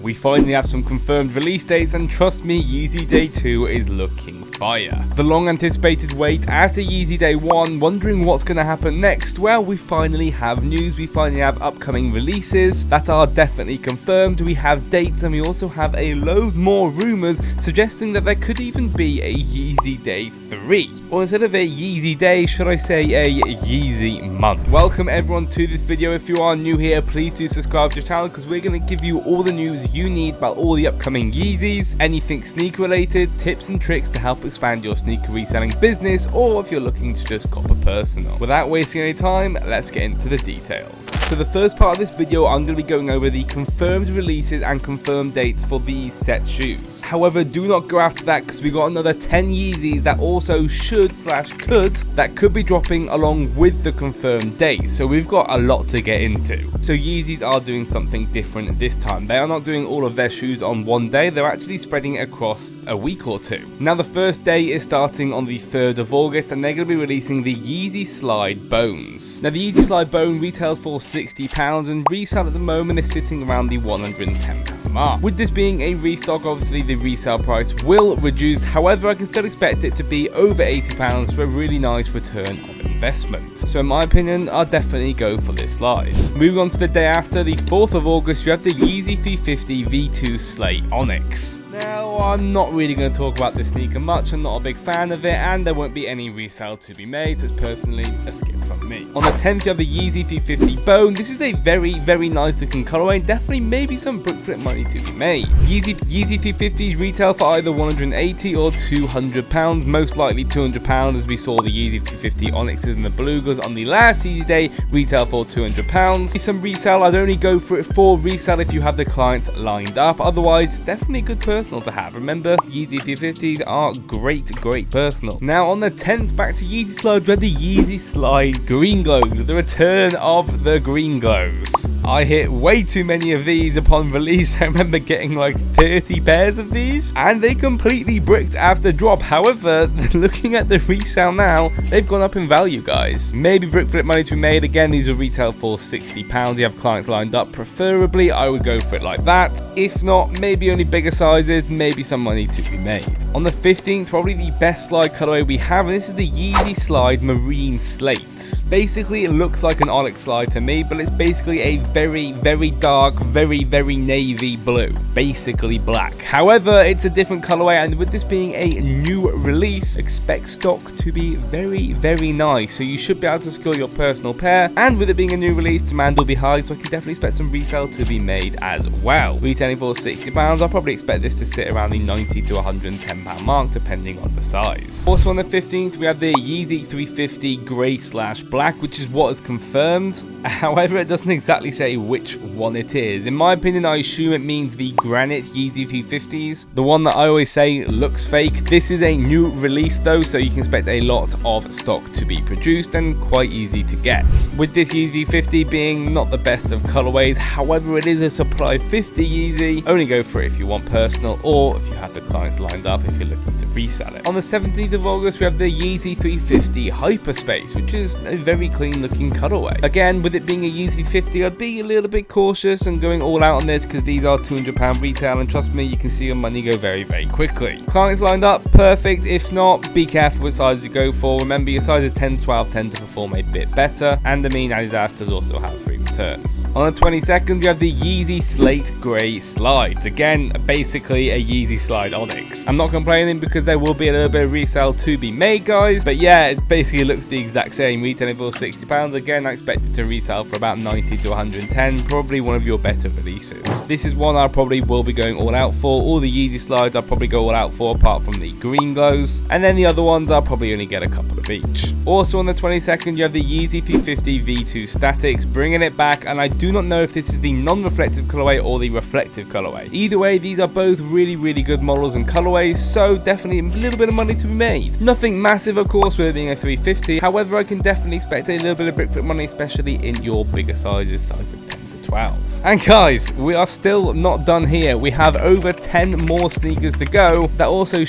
We finally have some confirmed release dates, and trust me, Yeezy Day 2 is looking fire. The long anticipated wait after Yeezy Day 1, wondering what's going to happen next. Well, we finally have news, we finally have upcoming releases that are definitely confirmed, we have dates, and we also have a load more rumours suggesting that there could even be a Yeezy Day 3. Or instead of a Yeezy Day, should I say a Yeezy month. Welcome everyone to this video. If you are new here, please do subscribe to the channel because we're going to give you all the news you need about all the upcoming Yeezys, anything sneaker related, tips and tricks to help expand your sneaker reselling business, or if you're looking to just cop a personal. Without wasting any time, let's get into the details. So the first part of this video, I'm going to be going over the confirmed releases and confirmed dates for these set shoes. However, do not go after that because we got another 10 Yeezys that also could be dropping along with the confirmed date. So we've got a lot to get into. So Yeezys are doing something different this time. They are not doing all of their shoes on one day, they're actually spreading it across a week or two. Now the first day is starting on the 3rd of August and they're going to be releasing the Yeezy Slide Bones. Now the Yeezy Slide Bone retails for £60 and resale at the moment is sitting around the £110 mark. With this being a restock, obviously the resale price will reduce, however I can still expect it to be over £80 for a really nice return of investment. So in my opinion, I'll definitely go for this slide. Moving on to the day after, the 4th of August, you have the Yeezy 350 V2 Slate Onyx. Now, I'm not really going to talk about this sneaker much, I'm not a big fan of it, and there won't be any resale to be made, so it's personally a skip from me. On the 10th, you have the Yeezy 350 Bone. This is a very nice looking colorway, definitely maybe some brick flip money to be made. Yeezy 350s retail for either £180 or £200, most likely £200 as we saw the Yeezy 350 Onyxes and the Belugas on the last Yeezy Day retail for £200. Some resale, I'd only go for it for resale if you have the clients lined up, otherwise definitely a good personal to have. Remember, Yeezy 350s are great personal. Now on the 10th, back to Yeezy Slide, we have the Yeezy Slide Green Glows, the return of the green glows. I hit way too many of these upon release. I remember getting like 30 pairs of these and they completely bricked after drop. However, looking at the resale now, they've gone up in value, guys. Maybe brick flip money to be made. Again, these will retail for £60. You have clients lined up, preferably I would go for it like that. If not, maybe only bigger sizes, maybe some money to be made. On the 15th, probably the best slide colorway we have, and this is the Yeezy Slide Marine Slate. Basically, it looks like an Onyx slide to me, but it's basically a very dark, very navy blue, basically black. However, it's a different colorway, and with this being a new release, expect stock to be very nice. So you should be able to secure your personal pair, and with it being a new release, demand will be high, so I can definitely expect some resale to be made as well. Retailing for £60, I'll probably expect this to sit around the £90 to £110 mark, depending on the size. Also on the 15th, we have the Yeezy 350 grey/black, which is what is confirmed. However, it doesn't exactly say which one it is. In my opinion, I assume it means the Granite Yeezy 350s, the one that I always say looks fake. This is a new release though, so you can expect a lot of stock to be produced and quite easy to get. With this Yeezy 50 being not the best of colorways, however, it is a supply 50 Yeezy. Only go for it if you want personal or if you have the clients lined up if you're looking to resell it. On the 17th of August, we have the Yeezy 350 Hyperspace, which is a very clean looking colorway. Again, with it being a Yeezy 50, I'd be a little bit cautious and going all out on this because these are £200 retail, and trust me, you can see your money go very quickly. Clients lined up, perfect. If not, be careful what sizes you go for. Remember, your sizes 10 to 12 tend to perform a bit better, and I mean, Adidas does also have free returns. On the 22nd, you have the Yeezy Slate Grey Slides. Again, basically a Yeezy Slide Onyx. I'm not complaining because there will be a little bit of resale to be made, guys, but yeah, it basically looks the exact same. Retailing for £60. Again, I expect it to resell for about £90 to £110, probably one of your better releases. This is one I probably will be going all out for. All the Yeezy slides I'll probably go all out for, apart from the green glows, and then the other ones I'll probably only get a couple of each. Also on the 22nd, you have the Yeezy 350 V2 Statics, bringing it back, and I do not know if this is the non-reflective colorway or the reflective colorway. Either way, these are both really good models and colorways, so definitely a little bit of money to be made. Nothing massive, of course, with it being a 350. However, I can definitely expect a little bit of brick flip money, especially in your bigger sizes, size of 10 to 2012. And guys, we are still not done here. We have over 10 more sneakers to go that also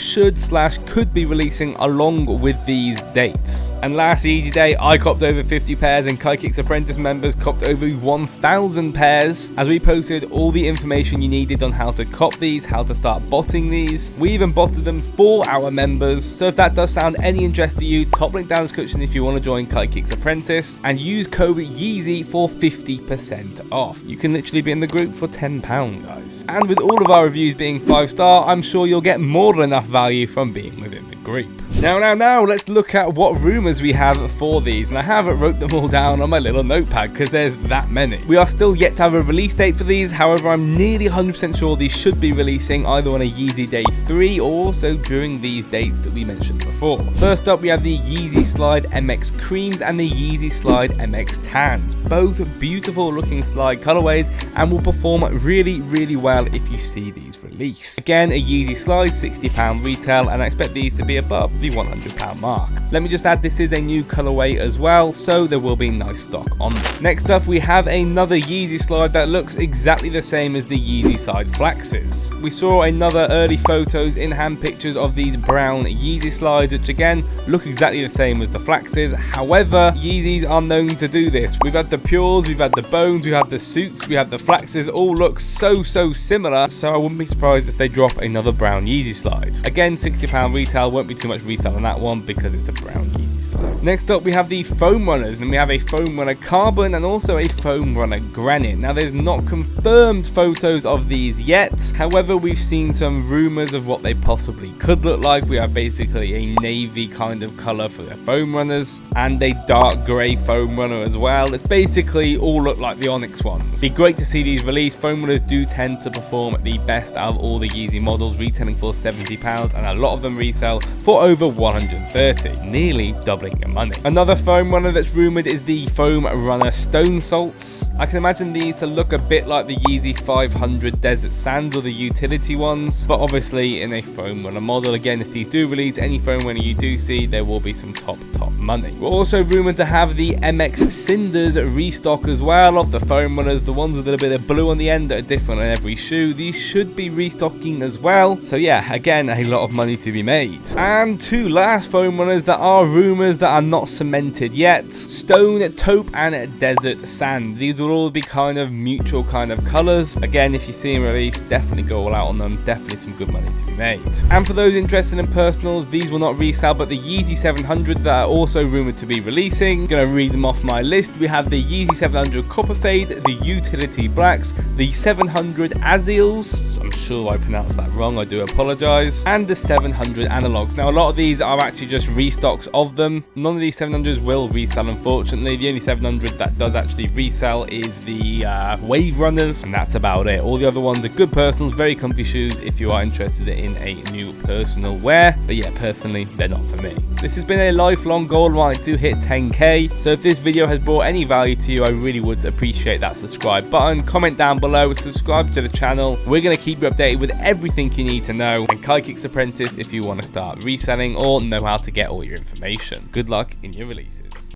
could be releasing along with these dates. And last Yeezy Day, I copped over 50 pairs and KaiKicks Apprentice members copped over 1,000 pairs, as we posted all the information you needed on how to cop these, how to start botting these. We even botted them for our members. So if that does sound any interest to you, top link down in the description if you want to join KaiKicks Apprentice, and use code Yeezy for 50% off. You can literally be in the group for £10, guys. And with all of our reviews being 5-star, I'm sure you'll get more than enough value from being within the group. Now, let's look at what rumours we have for these, and I haven't wrote them all down on my little notepad because there's that many. We are still yet to have a release date for these, however I'm nearly 100% sure these should be releasing either on a Yeezy Day 3 or also during these dates that we mentioned before. First up, we have the Yeezy Slide MX Creams and the Yeezy Slide MX Tans, both beautiful looking slide colorways and will perform really well if you see these released. Again, a Yeezy Slide, £60 retail, and I expect these to be above the £100 mark. Let me just add, this is a new colorway as well, so there will be nice stock on them. Next up, we have another Yeezy Slide that looks exactly the same as the Yeezy Side Flaxes. We saw another early photos, in-hand pictures of these brown Yeezy Slides, which again look exactly the same as the Flaxes. However, Yeezys are known to do this. We've had the Pures, we've had the Bones, we've had the Suits, we have the Flaxes, all look so similar, so I wouldn't be surprised if they drop another brown Yeezy Slide. Again, £60 retail, won't be too much retail on that one because it's a brown Yeezy Slide. Next up, we have the Foam Runners, and we have a Foam Runner Carbon and also a Foam Runner Granite. Now, there's not confirmed photos of these yet, however, we've seen some rumours of what they possibly could look like. We have basically a navy kind of colour for their Foam Runners and a dark grey Foam Runner as well. It's basically all look like the Onyx ones. It'd be great to see these released. Foam Runners do tend to perform the best out of all the Yeezy models, retailing for £70, and a lot of them resell for over £130, nearly doubling your money. Another Foam Runner that's rumoured is the Foam Runner Stone Salts. I can imagine these to look a bit like the Yeezy 500 Desert Sands or the utility ones, but obviously in a Foam Runner model. Again, if these do release, any Foam Runner you do see, there will be some top money. We're also rumoured to have the MX Cinders restock as well of the Foam Runners, the ones with a little bit of blue on the end that are different on every shoe. These should be restocking as well. So yeah, again, a lot of money to be made. And two last Foam Runners that are rumours that are not cemented yet: Stone, Taupe and Desert Sand. These will all be kind of mutual kind of colours. Again, if you see them released, definitely go all out on them. Definitely some good money to be made. And for those interested in personals, these will not resell, but the Yeezy 700 that are also rumoured to be releasing. Gonna read them off my list. We have the Yeezy 700 Copper Fade, the Utility Blacks, the 700 Azils, I'm sure I pronounced that wrong, I do apologise, and the 700 Analogs. Now, a lot of these are actually just restocks of them. None of these 700s will resell, unfortunately. The only 700 that does actually resell is the Wave Runners, and that's about it. All the other ones are good personals, very comfy shoes if you are interested in a new personal wear, but yeah, personally, they're not for me. This has been a lifelong goal of mine to hit 10k, so if this video has brought any value to you, I really would appreciate that subscribe button. Comment down below, subscribe to the channel. We're going to keep you updated with everything you need to know, and KaiKicks Apprentice if you want to start reselling or know how to get all your information. Good luck in your releases.